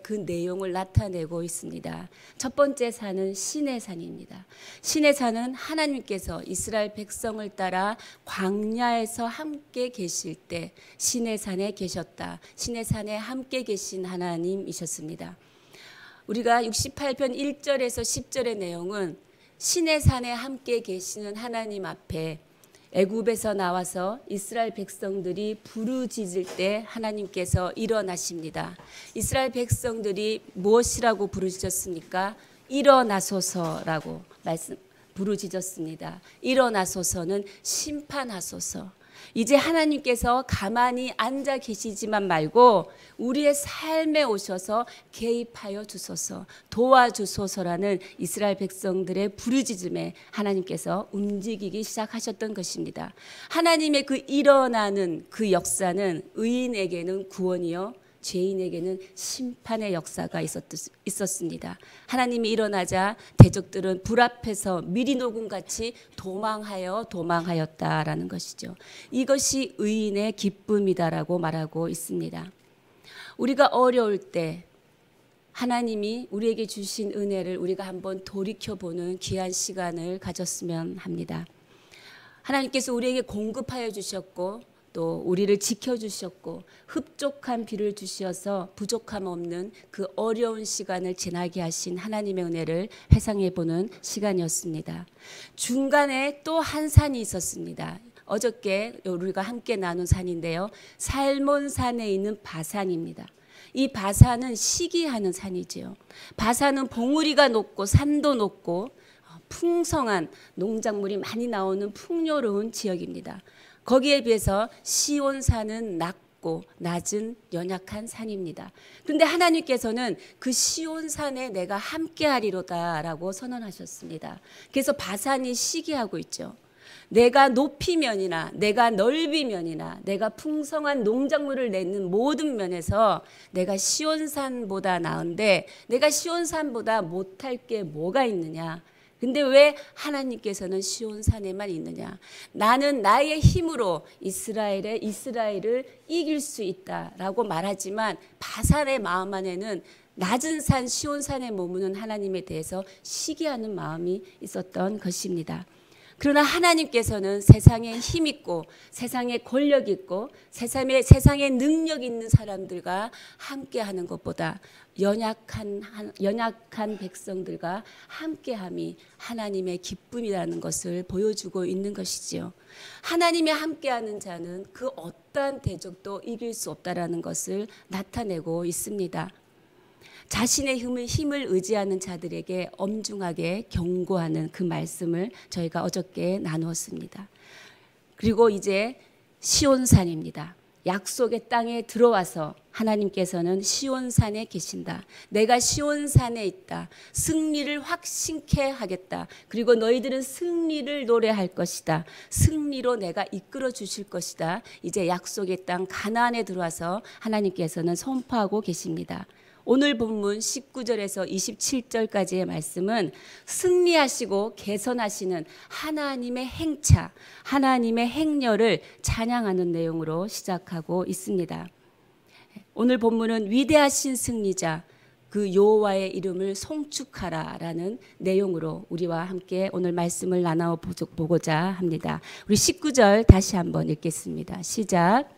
그 내용을 나타내고 있습니다. 첫 번째 산은 시내 산입니다. 시내 산은 하나님께서 이스라엘 백성을 따라 광야에서 함께 계실 때 시내 산에 계셨다. 시내 산에 함께 계신 하나님이셨습니다. 우리가 68편 1절에서 10절의 내용은 시내 산에 함께 계시는 하나님 앞에 애굽에서 나와서 이스라엘 백성들이 부르짖을 때 하나님께서 일어나십니다. 이스라엘 백성들이 무엇이라고 부르짖었습니까? 일어나소서라고 부르짖었습니다. 일어나소서는 심판하소서. 이제 하나님께서 가만히 앉아 계시지만 말고 우리의 삶에 오셔서 개입하여 주소서, 도와주소서라는 이스라엘 백성들의 부르짖음에 하나님께서 움직이기 시작하셨던 것입니다. 하나님의 그 일어나는 그 역사는 의인에게는 구원이요 죄인에게는 심판의 역사가 있었습니다. 하나님이 일어나자 대적들은 불 앞에서 미리 녹음같이 도망하였다라는 것이죠. 이것이 의인의 기쁨이다라고 말하고 있습니다. 우리가 어려울 때 하나님이 우리에게 주신 은혜를 우리가 한번 돌이켜보는 귀한 시간을 가졌으면 합니다. 하나님께서 우리에게 공급하여 주셨고 또 우리를 지켜주셨고 흡족한 비를 주셔서 부족함 없는 그 어려운 시간을 지나게 하신 하나님의 은혜를 회상해 보는 시간이었습니다. 중간에 또 한 산이 있었습니다. 어저께 우리가 함께 나눈 산인데요. 살몬산에 있는 바산입니다. 이 바산은 시기하는 산이지요. 바산은 봉우리가 높고 산도 높고 풍성한 농작물이 많이 나오는 풍요로운 지역입니다. 거기에 비해서 시온산은 낮고 낮은 연약한 산입니다. 그런데 하나님께서는 그 시온산에 내가 함께하리로다 라고 선언하셨습니다. 그래서 바산이 시기하고 있죠. 내가 높이면이나 내가 넓이면이나 내가 풍성한 농작물을 내는 모든 면에서 내가 시온산보다 나은데 내가 시온산보다 못할 게 뭐가 있느냐. 근데 왜 하나님께서는 시온산에만 있느냐? 나는 나의 힘으로 이스라엘을 이길 수 있다라고 말하지만 바산의 마음 안에는 낮은 산 시온산에 머무는 하나님에 대해서 시기하는 마음이 있었던 것입니다. 그러나 하나님께서는 세상에 힘 있고 세상에 권력 있고 세상에 능력 있는 사람들과 함께하는 것보다 연약한 백성들과 함께함이 하나님의 기쁨이라는 것을 보여주고 있는 것이지요. 하나님이 함께하는 자는 그 어떠한 대적도 이길 수 없다라는 것을 나타내고 있습니다. 자신의 힘을 의지하는 자들에게 엄중하게 경고하는 그 말씀을 저희가 어저께 나누었습니다. 그리고 이제 시온산입니다. 약속의 땅에 들어와서 하나님께서는 시온산에 계신다. 내가 시온산에 있다. 승리를 확신케 하겠다. 그리고 너희들은 승리를 노래할 것이다. 승리로 내가 이끌어 주실 것이다. 이제 약속의 땅 가나안에 들어와서 하나님께서는 선포하고 계십니다. 오늘 본문 19절에서 27절까지의 말씀은 승리하시고 개선하시는 하나님의 행차, 하나님의 행렬을 찬양하는 내용으로 시작하고 있습니다. 오늘 본문은 위대하신 승리자 그 여호와의 이름을 송축하라라는 내용으로 우리와 함께 오늘 말씀을 나눠보고자 합니다. 우리 19절 다시 한번 읽겠습니다. 시작.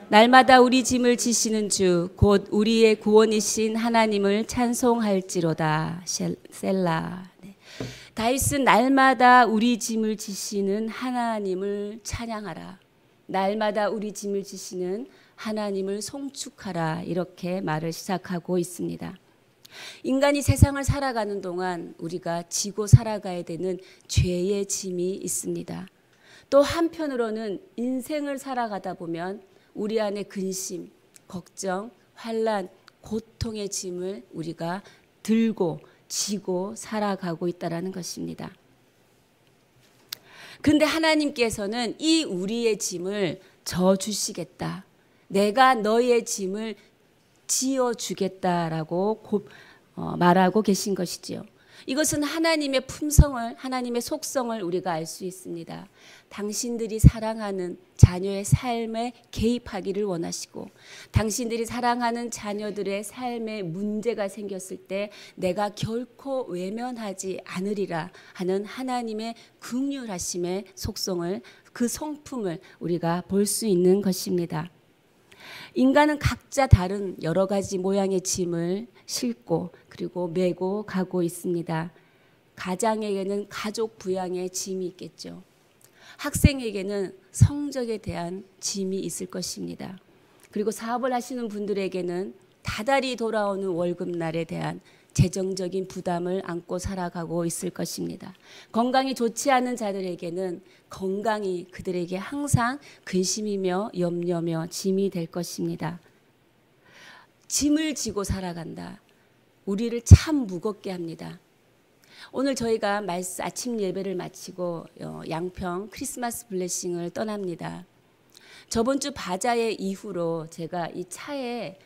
날마다 우리 짐을 지시는 주 곧 우리의 구원이신 하나님을 찬송할지로다. 셀라. 네. 다윗은 날마다 우리 짐을 지시는 하나님을 찬양하라. 날마다 우리 짐을 지시는 하나님을 송축하라. 이렇게 말을 시작하고 있습니다. 인간이 세상을 살아가는 동안 우리가 지고 살아가야 되는 죄의 짐이 있습니다. 또 한편으로는 인생을 살아가다 보면 우리 안에 근심, 걱정, 환난, 고통의 짐을 우리가 들고 지고 살아가고 있다는 것입니다. 그런데 하나님께서는 이 우리의 짐을 져주시겠다. 내가 너의 짐을 지어주겠다라고 말하고 계신 것이지요. 이것은 하나님의 품성을, 하나님의 속성을 우리가 알 수 있습니다. 당신들이 사랑하는 자녀의 삶에 개입하기를 원하시고, 당신들이 사랑하는 자녀들의 삶에 문제가 생겼을 때 내가 결코 외면하지 않으리라 하는 하나님의 긍휼하심의 속성을, 그 성품을 우리가 볼 수 있는 것입니다. 인간은 각자 다른 여러 가지 모양의 짐을 싣고 그리고 메고 가고 있습니다. 가장에게는 가족 부양의 짐이 있겠죠. 학생에게는 성적에 대한 짐이 있을 것입니다. 그리고 사업을 하시는 분들에게는 다달이 돌아오는 월급날에 대한 재정적인 부담을 안고 살아가고 있을 것입니다. 건강이 좋지 않은 자들에게는 건강이 그들에게 항상 근심이며 염려며 짐이 될 것입니다. 짐을 지고 살아간다. 우리를 참 무겁게 합니다. 오늘 저희가 아침 예배를 마치고 양평 크리스마스 블레싱을 떠납니다. 저번 주 바자회 이후로 제가 이 차에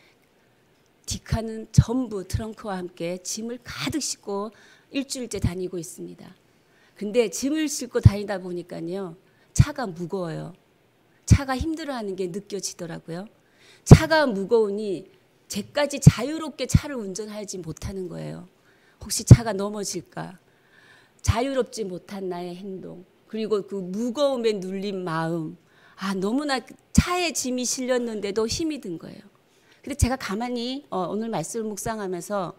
딕하는 전부 트렁크와 함께 짐을 가득 싣고 일주일째 다니고 있습니다. 근데 짐을 싣고 다니다 보니까요, 차가 무거워요. 차가 힘들어하는 게 느껴지더라고요. 차가 무거우니 제까지 자유롭게 차를 운전하지 못하는 거예요. 혹시 차가 넘어질까? 자유롭지 못한 나의 행동, 그리고 그 무거움에 눌린 마음, 너무나 차에 짐이 실렸는데도 힘이 든 거예요. 근데 제가 가만히 오늘 말씀을 묵상하면서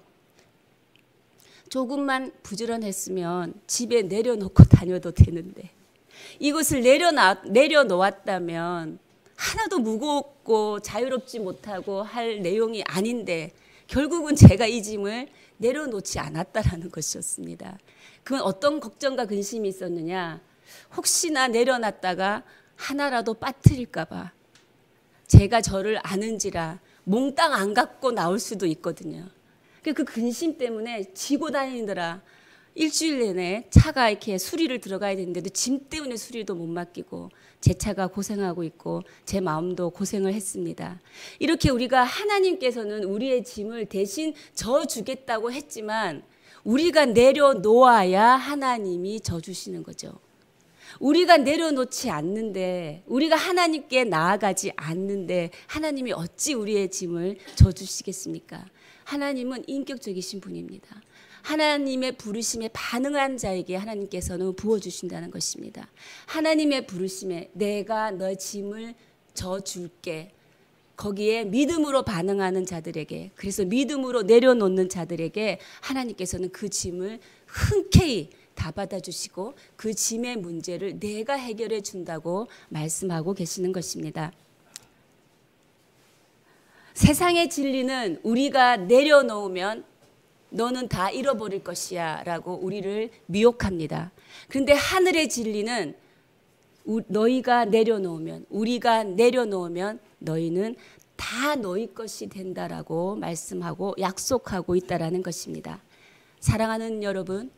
조금만 부지런했으면 집에 내려놓고 다녀도 되는데, 이것을 내려놓았다면 하나도 무겁고 자유롭지 못하고 할 내용이 아닌데 결국은 제가 이 짐을 내려놓지 않았다라는 것이었습니다. 그건 어떤 걱정과 근심이 있었느냐? 혹시나 내려놨다가 하나라도 빠뜨릴까 봐. 제가 저를 아는지라 몽땅 안 갖고 나올 수도 있거든요. 그 근심 때문에 지고 다니느라 일주일 내내 차가 이렇게 수리를 들어가야 되는데도 짐 때문에 수리도 못 맡기고 제 차가 고생하고 있고 제 마음도 고생을 했습니다. 이렇게 우리가 하나님께서는 우리의 짐을 대신 져주겠다고 했지만 우리가 내려놓아야 하나님이 져주시는 거죠. 우리가 내려놓지 않는데, 우리가 하나님께 나아가지 않는데 하나님이 어찌 우리의 짐을 져주시겠습니까? 하나님은 인격적이신 분입니다. 하나님의 부르심에 반응한 자에게 하나님께서는 부어주신다는 것입니다. 하나님의 부르심에 내가 너의 짐을 져줄게. 거기에 믿음으로 반응하는 자들에게, 그래서 믿음으로 내려놓는 자들에게 하나님께서는 그 짐을 흔쾌히 다 받아주시고 그 짐의 문제를 내가 해결해 준다고 말씀하고 계시는 것입니다. 세상의 진리는 우리가 내려놓으면 너는 다 잃어버릴 것이야 라고 우리를 미혹합니다. 그런데 하늘의 진리는 너희가 내려놓으면, 우리가 내려놓으면 너희는 다 너희 것이 된다라고 말씀하고 약속하고 있다라는 것입니다. 사랑하는 여러분,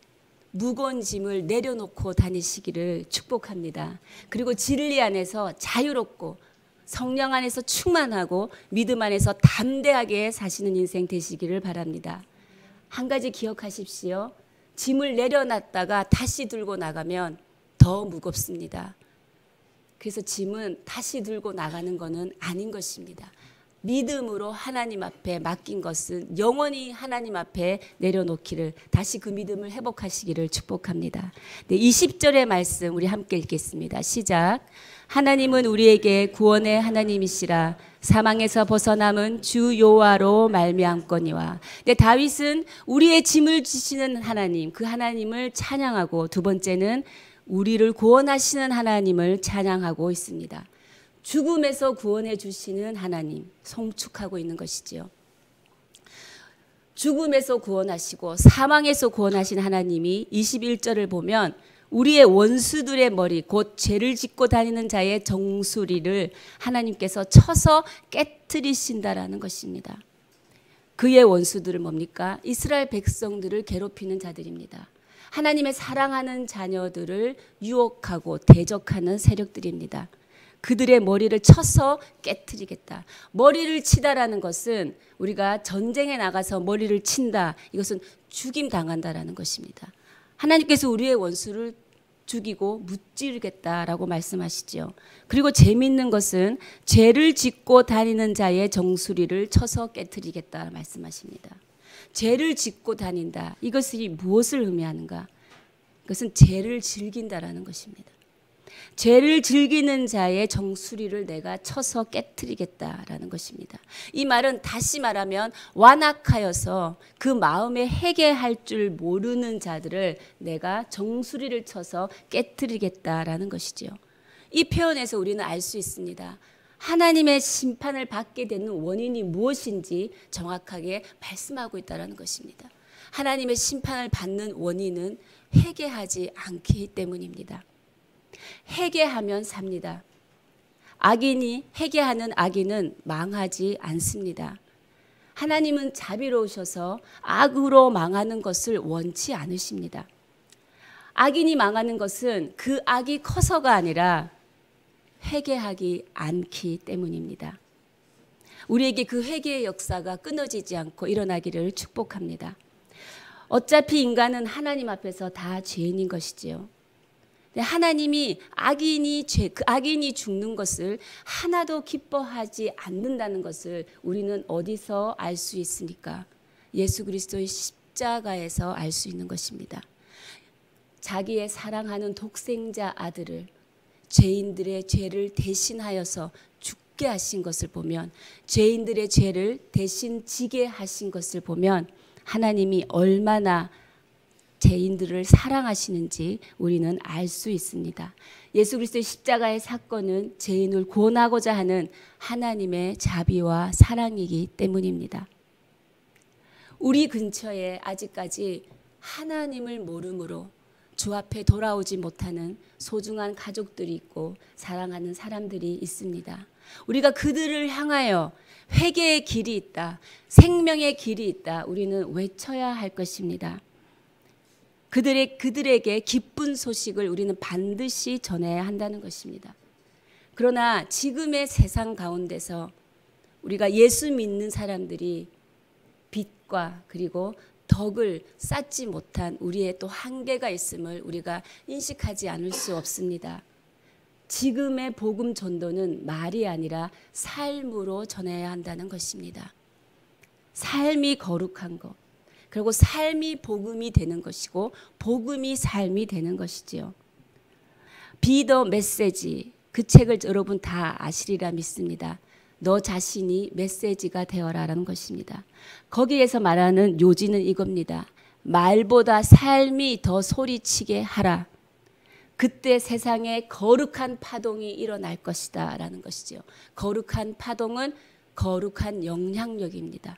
무거운 짐을 내려놓고 다니시기를 축복합니다. 그리고 진리 안에서 자유롭고 성령 안에서 충만하고 믿음 안에서 담대하게 사시는 인생 되시기를 바랍니다. 한 가지 기억하십시오. 짐을 내려놨다가 다시 들고 나가면 더 무겁습니다. 그래서 짐은 다시 들고 나가는 것은 아닌 것입니다. 믿음으로 하나님 앞에 맡긴 것은 영원히 하나님 앞에 내려놓기를, 다시 그 믿음을 회복하시기를 축복합니다. 네, 20절의 말씀 우리 함께 읽겠습니다. 시작. 하나님은 우리에게 구원의 하나님이시라. 사망에서 벗어남은 주 여호와로 말미암거니와. 네, 다윗은 우리의 짐을 지시는 하나님, 그 하나님을 찬양하고, 두 번째는 우리를 구원하시는 하나님을 찬양하고 있습니다. 죽음에서 구원해 주시는 하나님 송축하고 있는 것이지요. 죽음에서 구원하시고 사망에서 구원하신 하나님이 21절을 보면 우리의 원수들의 머리, 곧 죄를 짓고 다니는 자의 정수리를 하나님께서 쳐서 깨트리신다라는 것입니다. 그의 원수들은 뭡니까? 이스라엘 백성들을 괴롭히는 자들입니다. 하나님의 사랑하는 자녀들을 유혹하고 대적하는 세력들입니다. 그들의 머리를 쳐서 깨트리겠다. 머리를 치다라는 것은 우리가 전쟁에 나가서 머리를 친다. 이것은 죽임 당한다라는 것입니다. 하나님께서 우리의 원수를 죽이고 무찌르겠다라고 말씀하시죠. 그리고 재미있는 것은 죄를 짓고 다니는 자의 정수리를 쳐서 깨트리겠다 말씀하십니다. 죄를 짓고 다닌다. 이것이 무엇을 의미하는가? 그것은 죄를 즐긴다라는 것입니다. 죄를 즐기는 자의 정수리를 내가 쳐서 깨트리겠다라는 것입니다. 이 말은 다시 말하면 완악하여서 그 마음에 회개할 줄 모르는 자들을 내가 정수리를 쳐서 깨트리겠다라는 것이죠. 이 표현에서 우리는 알 수 있습니다. 하나님의 심판을 받게 되는 원인이 무엇인지 정확하게 말씀하고 있다는 것입니다. 하나님의 심판을 받는 원인은 회개하지 않기 때문입니다. 회개하면 삽니다. 회개하는 악인은 망하지 않습니다. 하나님은 자비로우셔서 악으로 망하는 것을 원치 않으십니다. 악인이 망하는 것은 그 악이 커서가 아니라 회개하기 않기 때문입니다. 우리에게 그 회개의 역사가 끊어지지 않고 일어나기를 축복합니다. 어차피 인간은 하나님 앞에서 다 죄인인 것이지요. 하나님이 악인이 죽는 것을 하나도 기뻐하지 않는다는 것을 우리는 어디서 알 수 있습니까? 예수 그리스도의 십자가에서 알 수 있는 것입니다. 자기의 사랑하는 독생자 아들을 죄인들의 죄를 대신하여서 죽게 하신 것을 보면, 죄인들의 죄를 대신 지게 하신 것을 보면 하나님이 얼마나 죄인들을 사랑하시는지 우리는 알 수 있습니다. 예수 그리스도의 십자가의 사건은 죄인을 구원하고자 하는 하나님의 자비와 사랑이기 때문입니다. 우리 근처에 아직까지 하나님을 모름으로 주 앞에 돌아오지 못하는 소중한 가족들이 있고 사랑하는 사람들이 있습니다. 우리가 그들을 향하여 회개의 길이 있다, 생명의 길이 있다, 우리는 외쳐야 할 것입니다. 그들에게 기쁜 소식을 우리는 반드시 전해야 한다는 것입니다. 그러나 지금의 세상 가운데서 우리가 예수 믿는 사람들이 빚과 그리고 덕을 쌓지 못한 우리의 또 한계가 있음을 우리가 인식하지 않을 수 없습니다. 지금의 복음 전도는 말이 아니라 삶으로 전해야 한다는 것입니다. 삶이 거룩한 것, 그리고 삶이 복음이 되는 것이고 복음이 삶이 되는 것이지요. Be the message, 그 책을 여러분 다 아시리라 믿습니다. 너 자신이 메시지가 되어라라는 것입니다. 거기에서 말하는 요지는 이겁니다. 말보다 삶이 더 소리치게 하라. 그때 세상에 거룩한 파동이 일어날 것이다 라는 것이죠. 거룩한 파동은 거룩한 영향력입니다.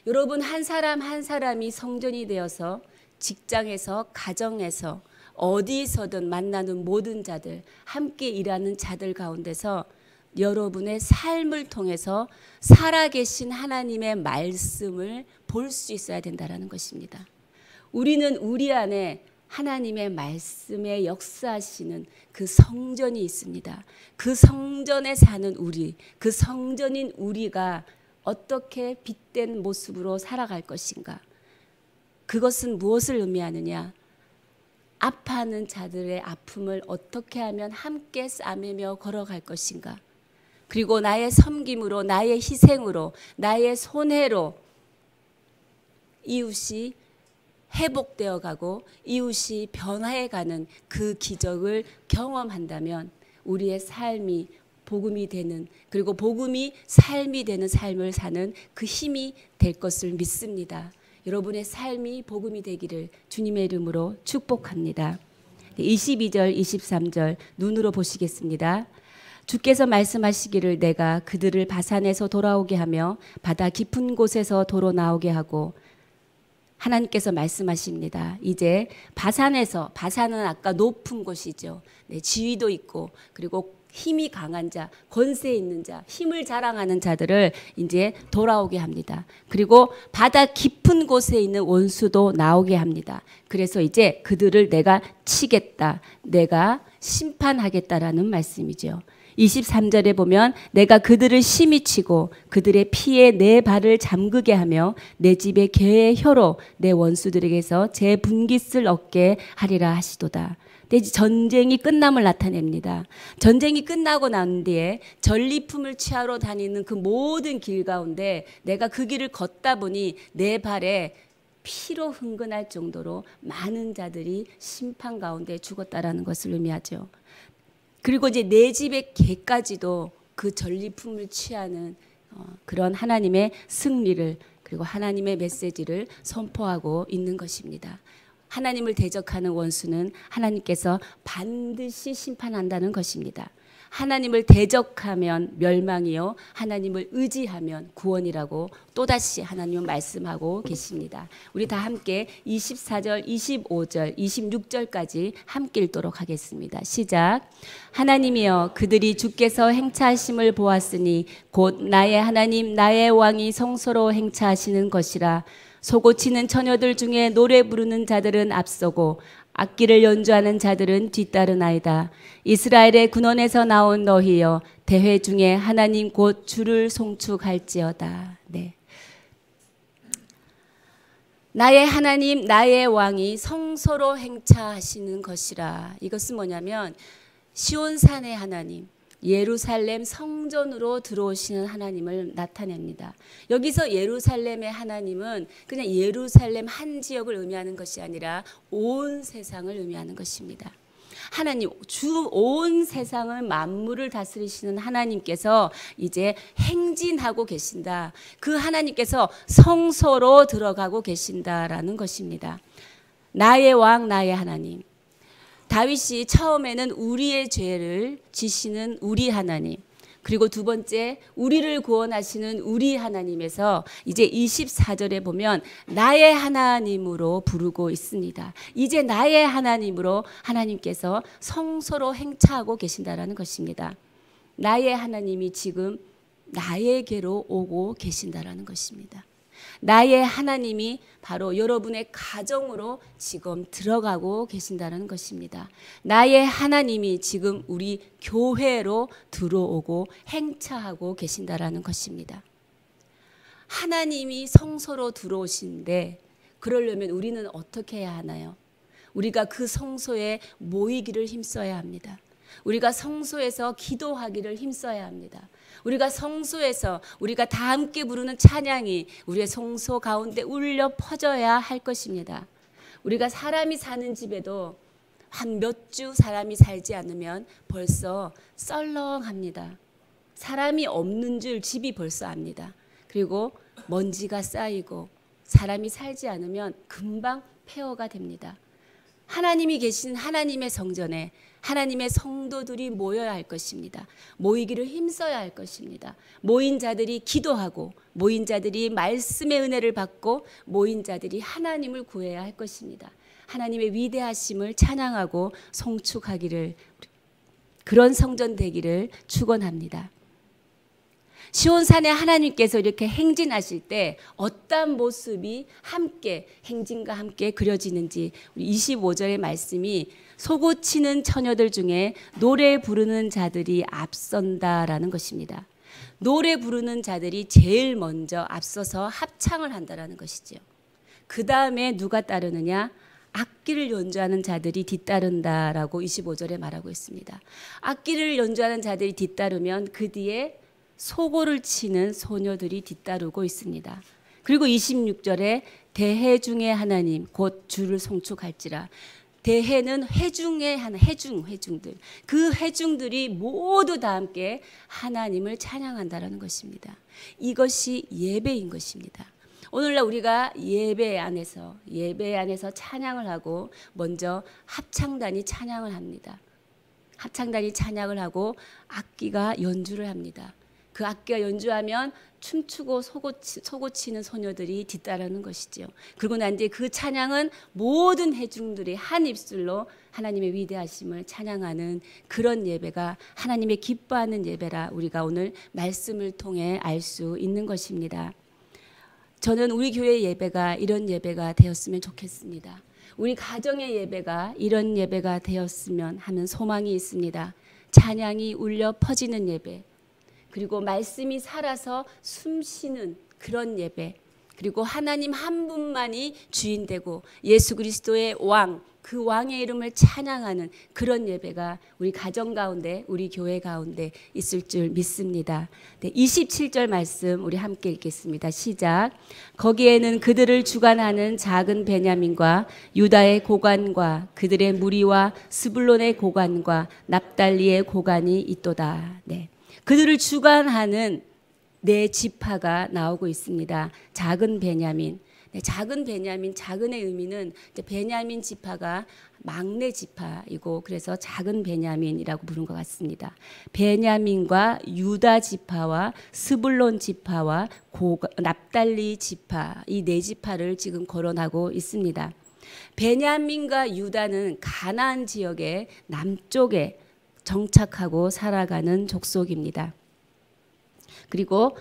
여러분, 한 사람 한 사람이 성전이 되어서 직장에서, 가정에서, 어디서든 만나는 모든 자들, 함께 일하는 자들 가운데서 여러분의 삶을 통해서 살아계신 하나님의 말씀을 볼 수 있어야 된다는 것입니다. 우리는 우리 안에 하나님의 말씀에 역사하시는 그 성전이 있습니다. 그 성전에 사는 우리, 그 성전인 우리가 어떻게 빛된 모습으로 살아갈 것인가? 그것은 무엇을 의미하느냐? 아파하는 자들의 아픔을 어떻게 하면 함께 싸매며 걸어갈 것인가? 그리고 나의 섬김으로, 나의 희생으로, 나의 손해로 이웃이 회복되어 가고 이웃이 변화해가는 그 기적을 경험한다면 우리의 삶이 복음이 되는, 그리고 복음이 삶이 되는 삶을 사는 그 힘이 될 것을 믿습니다. 여러분의 삶이 복음이 되기를 주님의 이름으로 축복합니다. 22절, 23절 눈으로 보시겠습니다. 주께서 말씀하시기를 내가 그들을 바산에서 돌아오게 하며 바다 깊은 곳에서 도로 나오게 하고, 하나님께서 말씀하십니다. 이제 바산은 아까 높은 곳이죠. 네, 지위도 있고 그리고 힘이 강한 자, 권세 있는 자, 힘을 자랑하는 자들을 이제 돌아오게 합니다. 그리고 바다 깊은 곳에 있는 원수도 나오게 합니다. 그래서 이제 그들을 내가 치겠다, 내가 심판하겠다라는 말씀이죠. 23절에 보면 내가 그들을 심히 치고 그들의 피에 내 발을 잠그게 하며 내 집의 개의 혀로 내 원수들에게서 제 분깃을 얻게 하리라 하시도다. 전쟁이 끝남을 나타냅니다. 전쟁이 끝나고 난 뒤에 전리품을 취하러 다니는 그 모든 길 가운데 내가 그 길을 걷다 보니 내 발에 피로 흥건할 정도로 많은 자들이 심판 가운데 죽었다라는 것을 의미하죠. 그리고 이제 내 집의 개까지도 그 전리품을 취하는 그런 하나님의 승리를 그리고 하나님의 메시지를 선포하고 있는 것입니다. 하나님을 대적하는 원수는 하나님께서 반드시 심판한다는 것입니다. 하나님을 대적하면 멸망이요 하나님을 의지하면 구원이라고 또다시 하나님은 말씀하고 계십니다. 우리 다 함께 24절, 25절, 26절까지 함께 읽도록 하겠습니다. 시작. 하나님이여 그들이 주께서 행차하심을 보았으니 곧 나의 하나님 나의 왕이 성소로 행차하시는 것이라. 소고치는 처녀들 중에 노래 부르는 자들은 앞서고 악기를 연주하는 자들은 뒤따르나이다. 이스라엘의 군원에서 나온 너희여 대회 중에 하나님 곧 주를 송축할지어다. 네. 나의 하나님 나의 왕이 성소로 행차하시는 것이라. 이것은 뭐냐면 시온산의 하나님 예루살렘 성전으로 들어오시는 하나님을 나타냅니다. 여기서 예루살렘의 하나님은 그냥 예루살렘 한 지역을 의미하는 것이 아니라 온 세상을 의미하는 것입니다. 하나님 주 온 세상을 만물을 다스리시는 하나님께서 이제 행진하고 계신다. 그 하나님께서 성소로 들어가고 계신다라는 것입니다. 나의 왕 나의 하나님. 다윗이 처음에는 우리의 죄를 지시는 우리 하나님, 그리고 두 번째 우리를 구원하시는 우리 하나님에서 이제 24절에 보면 나의 하나님으로 부르고 있습니다. 이제 나의 하나님으로 하나님께서 성소로 행차하고 계신다라는 것입니다. 나의 하나님이 지금 나에게로 오고 계신다라는 것입니다. 나의 하나님이 바로 여러분의 가정으로 지금 들어가고 계신다는 것입니다. 나의 하나님이 지금 우리 교회로 들어오고 행차하고 계신다는 것입니다. 하나님이 성소로 들어오시는데 그러려면 우리는 어떻게 해야 하나요? 우리가 그 성소에 모이기를 힘써야 합니다. 우리가 성소에서 기도하기를 힘써야 합니다. 우리가 성소에서 우리가 다 함께 부르는 찬양이 우리의 성소 가운데 울려 퍼져야 할 것입니다. 우리가 사람이 사는 집에도 한 몇 주 사람이 살지 않으면 벌써 썰렁합니다. 사람이 없는 줄 집이 벌써 압니다. 그리고 먼지가 쌓이고 사람이 살지 않으면 금방 폐허가 됩니다. 하나님이 계신 하나님의 성전에 하나님의 성도들이 모여야 할 것입니다. 모이기를 힘써야 할 것입니다. 모인 자들이 기도하고 모인 자들이 말씀의 은혜를 받고 모인 자들이 하나님을 구해야 할 것입니다. 하나님의 위대하심을 찬양하고 송축하기를 그런 성전 되기를 축원합니다. 시온산에 하나님께서 이렇게 행진하실 때 어떤 모습이 함께 행진과 함께 그려지는지 우리 25절의 말씀이 소고치는 처녀들 중에 노래 부르는 자들이 앞선다라는 것입니다. 노래 부르는 자들이 제일 먼저 앞서서 합창을 한다라는 것이죠. 그 다음에 누가 따르느냐? 악기를 연주하는 자들이 뒤따른다라고 25절에 말하고 있습니다. 악기를 연주하는 자들이 뒤따르면 그 뒤에 소고를 치는 소녀들이 뒤따르고 있습니다. 그리고 26절에 대회 중에 하나님 곧 주를 송축할지라. 대회는 회중의 하나 회중들 그 회중들이 모두 다 함께 하나님을 찬양한다라는 것입니다. 이것이 예배인 것입니다. 오늘날 우리가 예배 안에서 찬양을 하고 먼저 합창단이 찬양을 합니다. 합창단이 찬양을 하고 악기가 연주를 합니다. 그 악기가 연주하면 춤추고 소고치는 소녀들이 뒤따르는 것이죠. 그리고 난 뒤에 그 찬양은 모든 회중들이 한 입술로 하나님의 위대하심을 찬양하는 그런 예배가 하나님의 기뻐하는 예배라 우리가 오늘 말씀을 통해 알 수 있는 것입니다. 저는 우리 교회 예배가 이런 예배가 되었으면 좋겠습니다. 우리 가정의 예배가 이런 예배가 되었으면 하는 소망이 있습니다. 찬양이 울려 퍼지는 예배, 그리고 말씀이 살아서 숨쉬는 그런 예배, 그리고 하나님 한 분만이 주인 되고 예수 그리스도의 왕, 그 왕의 이름을 찬양하는 그런 예배가 우리 가정 가운데, 우리 교회 가운데 있을 줄 믿습니다. 네, 27절 말씀 우리 함께 읽겠습니다. 시작. 거기에는 그들을 주관하는 작은 베냐민과 유다의 고관과 그들의 무리와 스불론의 고관과 납달리의 고관이 있도다. 네, 그들을 주관하는 네 지파가 나오고 있습니다. 작은 베냐민. 네, 작은 베냐민, 작은의 의미는 베냐민 지파가 막내 지파이고 그래서 작은 베냐민이라고 부른 것 같습니다. 베냐민과 유다 지파와 스불론 지파와 납달리 지파, 이 네 지파를 지금 거론하고 있습니다. 베냐민과 유다는 가나안 지역의 남쪽에 정착하고 살아가는 족속입니다. 그리고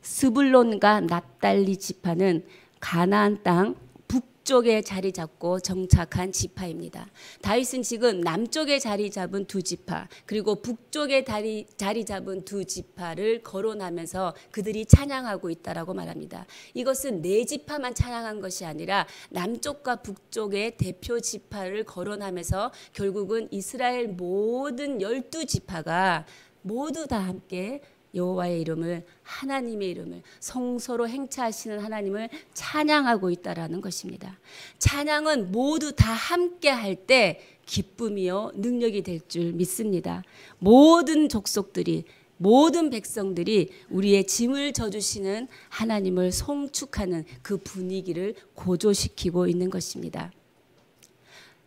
스불론과 납달리 지파는 가나안 땅 북쪽에 자리 잡고 정착한 지파입니다. 다윗은 지금 남쪽에 자리 잡은 두 지파, 그리고 북쪽에 자리 잡은 두 지파를 거론하면서 그들이 찬양하고 있다라고 말합니다. 이것은 네 지파만 찬양한 것이 아니라 남쪽과 북쪽의 대표 지파를 거론하면서 결국은 이스라엘 모든 12지파가 모두 다 함께 여호와의 이름을, 하나님의 이름을, 성소로 행차하시는 하나님을 찬양하고 있다라는 것입니다. 찬양은 모두 다 함께 할 때 기쁨이요 능력이 될 줄 믿습니다. 모든 족속들이, 모든 백성들이 우리의 짐을 져주시는 하나님을 송축하는 그 분위기를 고조시키고 있는 것입니다.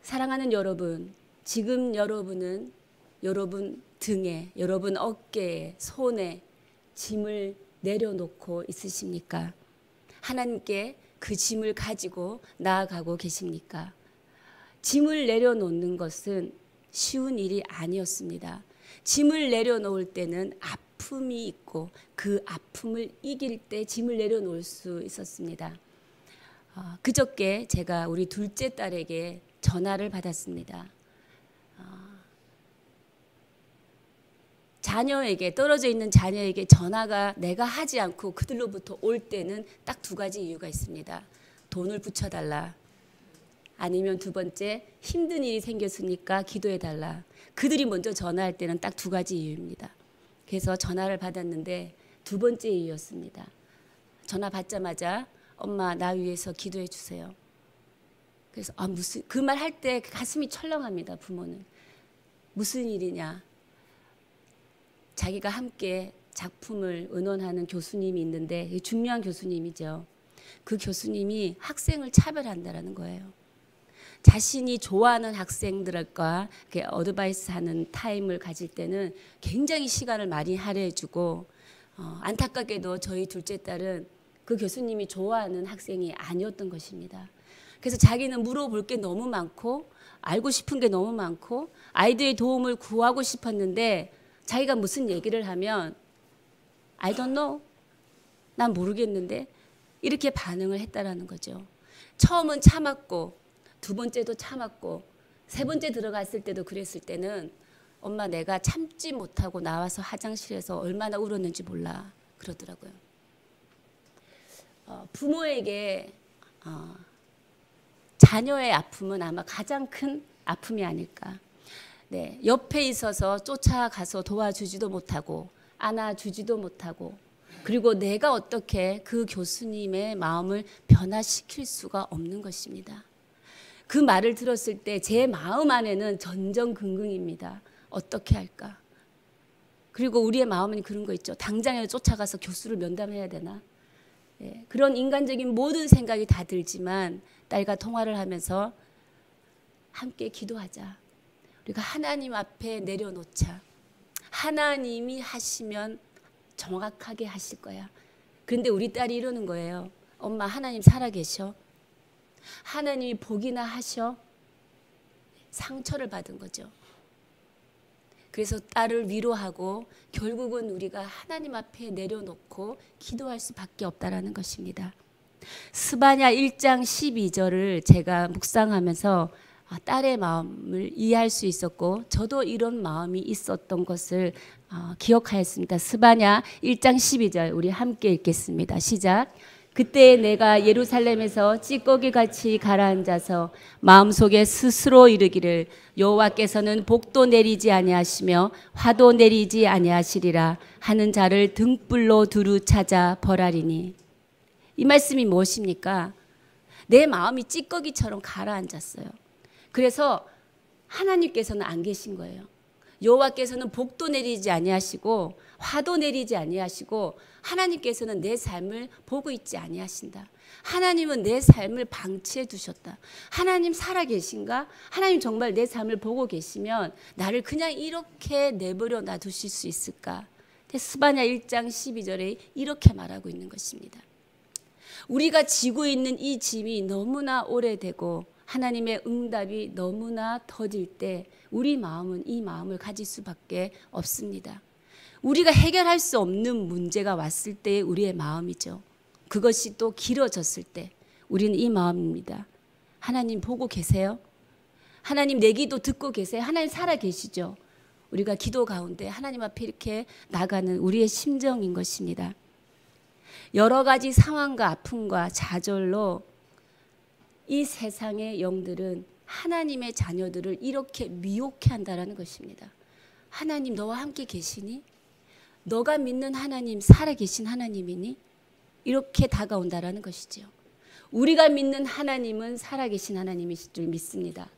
사랑하는 여러분, 지금 여러분은 여러분 등에, 여러분 어깨에, 손에 짐을 내려놓고 있으십니까? 하나님께 그 짐을 가지고 나아가고 계십니까? 짐을 내려놓는 것은 쉬운 일이 아니었습니다. 짐을 내려놓을 때는 아픔이 있고 그 아픔을 이길 때 짐을 내려놓을 수 있었습니다. 그저께 제가 우리 둘째 딸에게 전화를 받았습니다. 자녀에게, 떨어져 있는 자녀에게 전화가 내가 하지 않고 그들로부터 올 때는 딱 두 가지 이유가 있습니다. 돈을 붙여달라, 아니면 두 번째 힘든 일이 생겼으니까 기도해달라. 그들이 먼저 전화할 때는 딱 두 가지 이유입니다. 그래서 전화를 받았는데 두 번째 이유였습니다. 전화 받자마자 엄마 나 위해서 기도해 주세요. 그래서 무슨, 그 말 할 때 가슴이 철렁합니다. 부모는 무슨 일이냐. 자기가 함께 작품을 의논하는 교수님이 있는데 중요한 교수님이죠. 그 교수님이 학생을 차별한다라는 거예요. 자신이 좋아하는 학생들과 어드바이스 하는 타임을 가질 때는 굉장히 시간을 많이 할애해주고 안타깝게도 저희 둘째 딸은 그 교수님이 좋아하는 학생이 아니었던 것입니다. 그래서 자기는 물어볼 게 너무 많고 알고 싶은 게 너무 많고 아이들의 도움을 구하고 싶었는데 자기가 무슨 얘기를 하면 I don't know, 난 모르겠는데 이렇게 반응을 했다라는 거죠. 처음은 참았고 두 번째도 참았고 세 번째 들어갔을 때도 그랬을 때는 엄마 내가 참지 못하고 나와서 화장실에서 얼마나 울었는지 몰라 그러더라고요. 부모에게 자녀의 아픔은 아마 가장 큰 아픔이 아닐까. 네, 옆에 있어서 쫓아가서 도와주지도 못하고 안아주지도 못하고 그리고 내가 어떻게 그 교수님의 마음을 변화시킬 수가 없는 것입니다. 그 말을 들었을 때 제 마음 안에는 전전긍긍입니다. 어떻게 할까? 그리고 우리의 마음은 그런 거 있죠. 당장에 쫓아가서 교수를 면담해야 되나? 네, 그런 인간적인 모든 생각이 다 들지만 딸과 통화를 하면서 함께 기도하자. 우리가 하나님 앞에 내려놓자. 하나님이 하시면 정확하게 하실 거야. 그런데 우리 딸이 이러는 거예요. 엄마 하나님 살아계셔? 하나님이 복이나 하셔? 상처를 받은 거죠. 그래서 딸을 위로하고 결국은 우리가 하나님 앞에 내려놓고 기도할 수밖에 없다라는 것입니다. 스바냐 1장 12절을 제가 묵상하면서 딸의 마음을 이해할 수 있었고 저도 이런 마음이 있었던 것을 기억하였습니다. 스바냐 1장 12절 우리 함께 읽겠습니다. 시작. 그때 내가 예루살렘에서 찌꺼기같이 가라앉아서 마음속에 스스로 이르기를 여호와께서는 복도 내리지 아니하시며 화도 내리지 아니하시리라 하는 자를 등불로 두루 찾아 벌하리니. 이 말씀이 무엇입니까? 내 마음이 찌꺼기처럼 가라앉았어요. 그래서 하나님께서는 안 계신 거예요. 여호와께서는 복도 내리지 아니하시고 화도 내리지 아니하시고 하나님께서는 내 삶을 보고 있지 아니하신다. 하나님은 내 삶을 방치해 두셨다. 하나님 살아 계신가? 하나님 정말 내 삶을 보고 계시면 나를 그냥 이렇게 내버려 놔두실 수 있을까? 스바냐 1장 12절에 이렇게 말하고 있는 것입니다. 우리가 지고 있는 이 짐이 너무나 오래되고 하나님의 응답이 너무나 더딜 때 우리 마음은 이 마음을 가질 수밖에 없습니다. 우리가 해결할 수 없는 문제가 왔을 때의 우리의 마음이죠. 그것이 또 길어졌을 때 우리는 이 마음입니다. 하나님 보고 계세요? 하나님 내 기도 듣고 계세요? 하나님 살아 계시죠? 우리가 기도 가운데 하나님 앞에 이렇게 나가는 우리의 심정인 것입니다. 여러 가지 상황과 아픔과 좌절로 이 세상의 영들은 하나님의 자녀들을 이렇게 미혹해 한다는 것입니다. 하나님 너와 함께 계시니? 너가 믿는 하나님 살아계신 하나님이니? 이렇게 다가온다는 것이죠. 우리가 믿는 하나님은 살아계신 하나님이실 줄 믿습니다.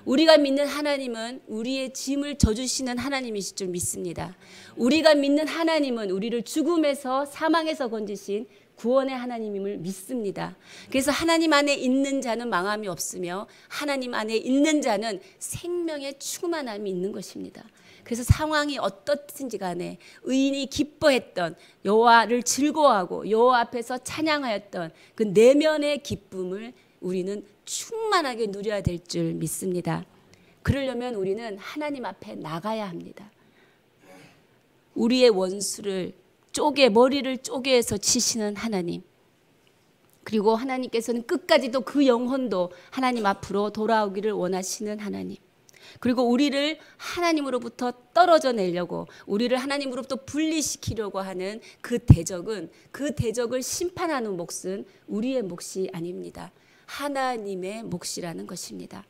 우리가 믿는 하나님은 우리의 짐을 져주시는 하나님이실 줄 믿습니다. 우리가 믿는 하나님은 우리를 죽음에서 사망에서 건지신 구원의 하나님임을 믿습니다. 그래서 하나님 안에 있는 자는 망함이 없으며 하나님 안에 있는 자는 생명의 충만함이 있는 것입니다. 그래서 상황이 어떻든지 간에 의인이 기뻐했던 여호와를 즐거워하고 여호와 앞에서 찬양하였던 그 내면의 기쁨을 우리는 충만하게 누려야 될 줄 믿습니다. 그러려면 우리는 하나님 앞에 나가야 합니다. 우리의 원수를 머리를 쪼개서 치시는 하나님, 그리고 하나님께서는 끝까지도 그 영혼도 하나님 앞으로 돌아오기를 원하시는 하나님, 그리고 우리를 하나님으로부터 떨어져 내려고 우리를 하나님으로부터 분리시키려고 하는 그 대적을 심판하는 몫은 우리의 몫이 아닙니다. 하나님의 몫이라는 것입니다.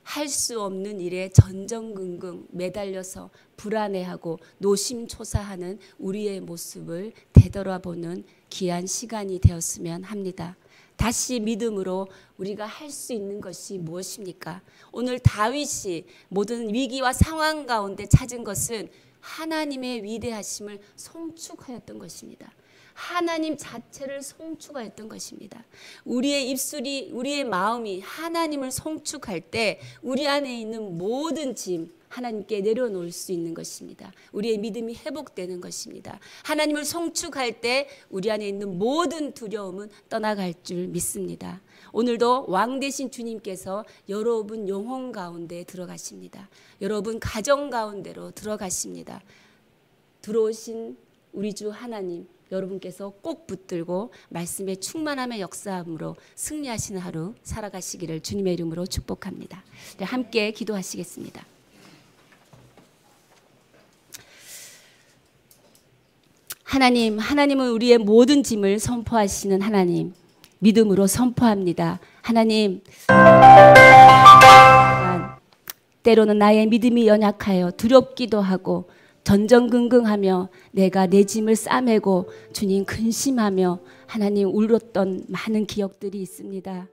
할 수 없는 일에 전전긍긍 매달려서 불안해하고 노심초사하는 우리의 모습을 되돌아보는 귀한 시간이 되었으면 합니다. 다시 믿음으로 우리가 할 수 있는 것이 무엇입니까? 오늘 다윗이 모든 위기와 상황 가운데 찾은 것은 하나님의 위대하심을 송축하였던 것입니다. 하나님 자체를 송축하였던 것입니다. 우리의 입술이, 우리의 마음이 하나님을 송축할 때 우리 안에 있는 모든 짐 하나님께 내려놓을 수 있는 것입니다. 우리의 믿음이 회복되는 것입니다. 하나님을 송축할 때 우리 안에 있는 모든 두려움은 떠나갈 줄 믿습니다. 오늘도 왕 되신 주님께서 여러분 영혼 가운데 들어가십니다. 여러분 가정 가운데로 들어가십니다. 들어오신 우리 주 하나님, 여러분께서 꼭 붙들고 말씀의 충만함의 역사함으로 승리하시는 하루 살아가시기를 주님의 이름으로 축복합니다. 함께 기도하시겠습니다. 하나님은 우리의 모든 짐을 선포하시는 하나님, 믿음으로 선포합니다. 하나님, 때로는 나의 믿음이 연약하여 두렵기도 하고 전전긍긍하며 내가 내 짐을 싸매고 주님 근심하며 하나님 울었던 많은 기억들이 있습니다.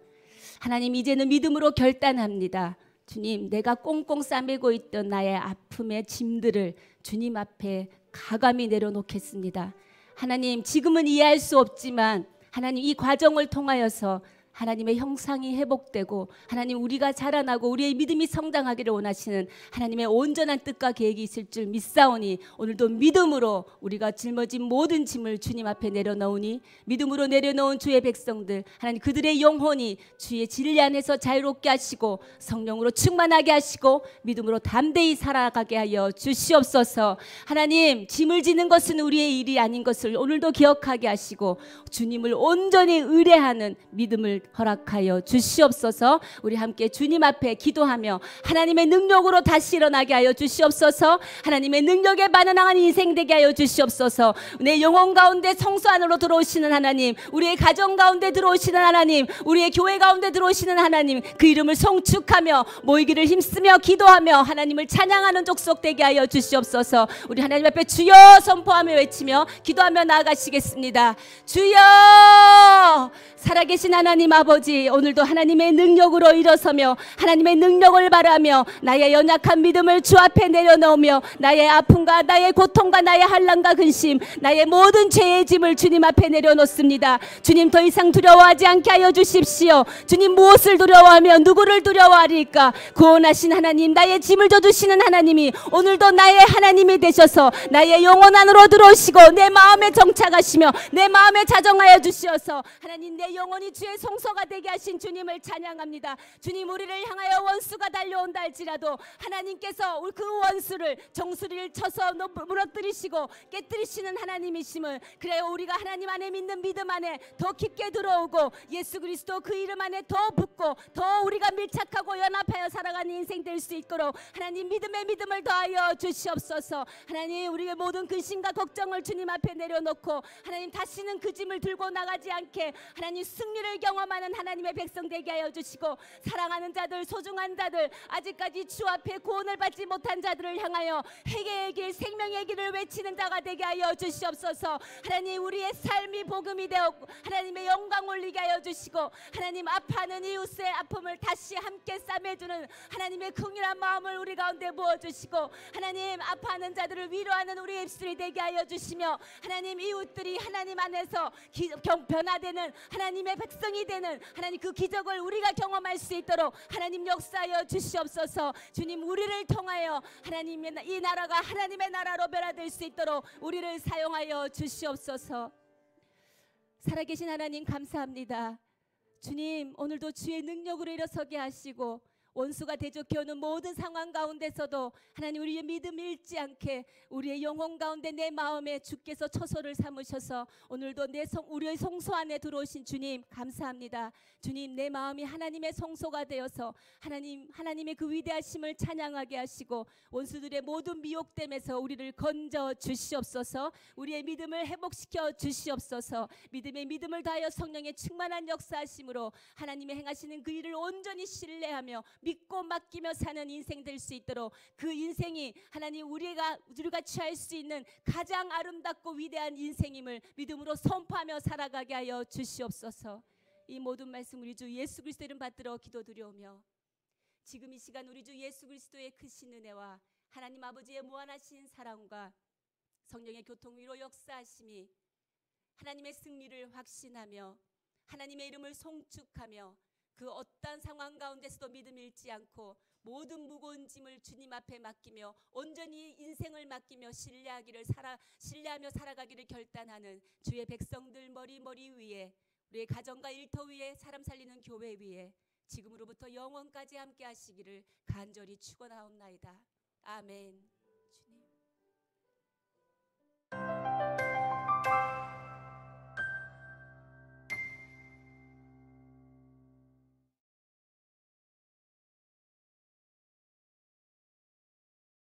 하나님, 이제는 믿음으로 결단합니다. 주님, 내가 꽁꽁 싸매고 있던 나의 아픔의 짐들을 주님 앞에 가감히 내려놓겠습니다. 하나님, 지금은 이해할 수 없지만 하나님, 이 과정을 통하여서 하나님의 형상이 회복되고 하나님 우리가 자라나고 우리의 믿음이 성장하기를 원하시는 하나님의 온전한 뜻과 계획이 있을 줄 믿사오니 오늘도 믿음으로 우리가 짊어진 모든 짐을 주님 앞에 내려놓으니 믿음으로 내려놓은 주의 백성들 하나님 그들의 영혼이 주의 진리 안에서 자유롭게 하시고 성령으로 충만하게 하시고 믿음으로 담대히 살아가게 하여 주시옵소서. 하나님, 짐을 지는 것은 우리의 일이 아닌 것을 오늘도 기억하게 하시고 주님을 온전히 의뢰하는 믿음을 허락하여 주시옵소서. 우리 함께 주님 앞에 기도하며 하나님의 능력으로 다시 일어나게 하여 주시옵소서. 하나님의 능력에 반응하는 인생 되게 하여 주시옵소서. 내 영혼 가운데 성소 안으로 들어오시는 하나님, 우리의 가정 가운데 들어오시는 하나님, 우리의 교회 가운데 들어오시는 하나님, 그 이름을 송축하며 모이기를 힘쓰며 기도하며 하나님을 찬양하는 족속 되게 하여 주시옵소서. 우리 하나님 앞에 주여 선포하며 외치며 기도하며 나아가시겠습니다. 주여, 살아계신 하나님 아버지, 오늘도 하나님의 능력으로 일어서며 하나님의 능력을 바라며 나의 연약한 믿음을 주 앞에 내려놓으며 나의 아픔과 나의 고통과 나의 한란과 근심, 나의 모든 죄의 짐을 주님 앞에 내려놓습니다. 주님, 더 이상 두려워하지 않게 하여 주십시오. 주님, 무엇을 두려워하며 누구를 두려워하리까? 구원하신 하나님, 나의 짐을 져주시는 하나님이 오늘도 나의 하나님이 되셔서 나의 영혼 안으로 들어오시고 내 마음에 정착하시며 내 마음에 자정하여 주시어서 하나님, 내 영혼이 주의 성소가 되게 하신 주님을 찬양합니다. 주님, 우리를 향하여 원수가 달려온다 할지라도 하나님께서 그 원수를 정수리를 쳐서 무너뜨리시고 깨뜨리시는 하나님이심을, 그래요, 우리가 하나님 안에 믿는 믿음 안에 더 깊게 들어오고 예수 그리스도 그 이름 안에 더 붙고 더 우리가 밀착하고 연합하여 살아가는 인생 될 수 있도록 하나님 믿음의 믿음을 더하여 주시옵소서. 하나님, 우리의 모든 근심과 걱정을 주님 앞에 내려놓고 하나님 다시는 그 짐을 들고 나가지 않게 하나님 승리를 경험하는 하나님의 백성 되게 하여 주시고, 사랑하는 자들, 소중한 자들, 아직까지 주 앞에 구원을 받지 못한 자들을 향하여 회개의 길, 생명의 길을 외치는 자가 되게 하여 주시옵소서. 하나님, 우리의 삶이 복음이 되었고 하나님의 영광 올리게 하여 주시고, 하나님 아파하는 이웃의 아픔을 다시 함께 싸매주는 하나님의 긍휼한 마음을 우리 가운데 부어주시고, 하나님 아파하는 자들을 위로하는 우리의 입술이 되게 하여 주시며, 하나님 이웃들이 하나님 안에서 변화되는 하나님의 백성이 되는 하나님 그 기적을 우리가 경험할 수 있도록 하나님 역사하여 주시옵소서. 주님, 우리를 통하여 하나님의 이 나라가 하나님의 나라로 변화될 수 있도록 우리를 사용하여 주시옵소서. 살아계신 하나님 감사합니다. 주님, 오늘도 주의 능력으로 일어서게 하시고 원수가 대적해오는 모든 상황 가운데서도 하나님 우리의 믿음 잃지 않게 우리의 영혼 가운데 내 마음에 주께서 처소를 삼으셔서 오늘도 우리의 성소 안에 들어오신 주님 감사합니다. 주님, 내 마음이 하나님의 성소가 되어서 하나님의 그 위대하심을 찬양하게 하시고 원수들의 모든 미혹됨에서 우리를 건져 주시옵소서. 우리의 믿음을 회복시켜 주시옵소서. 믿음의 믿음을 다하여 성령의 충만한 역사하심으로 하나님의 행하시는 그 일을 온전히 신뢰하며 믿고 맡기며 사는 인생 될 수 있도록 그 인생이 하나님 우리가 취할 수 있는 가장 아름답고 위대한 인생임을 믿음으로 선포하며 살아가게 하여 주시옵소서. 이 모든 말씀 우리 주 예수 그리스도 이름 받들어 기도드려오며, 지금 이 시간 우리 주 예수 그리스도의 크신 은혜와 하나님 아버지의 무한하신 사랑과 성령의 교통 위로 역사하심이 하나님의 승리를 확신하며 하나님의 이름을 송축하며 그 어떠한 상황 가운데서도 믿음 잃지 않고 모든 무거운 짐을 주님 앞에 맡기며 온전히 인생을 맡기며 신뢰하며 살아가기를 결단하는 주의 백성들 머리 위에, 우리의 가정과 일터 위에, 사람 살리는 교회 위에 지금으로부터 영원까지 함께 하시기를 간절히 축원하옵나이다. 아멘.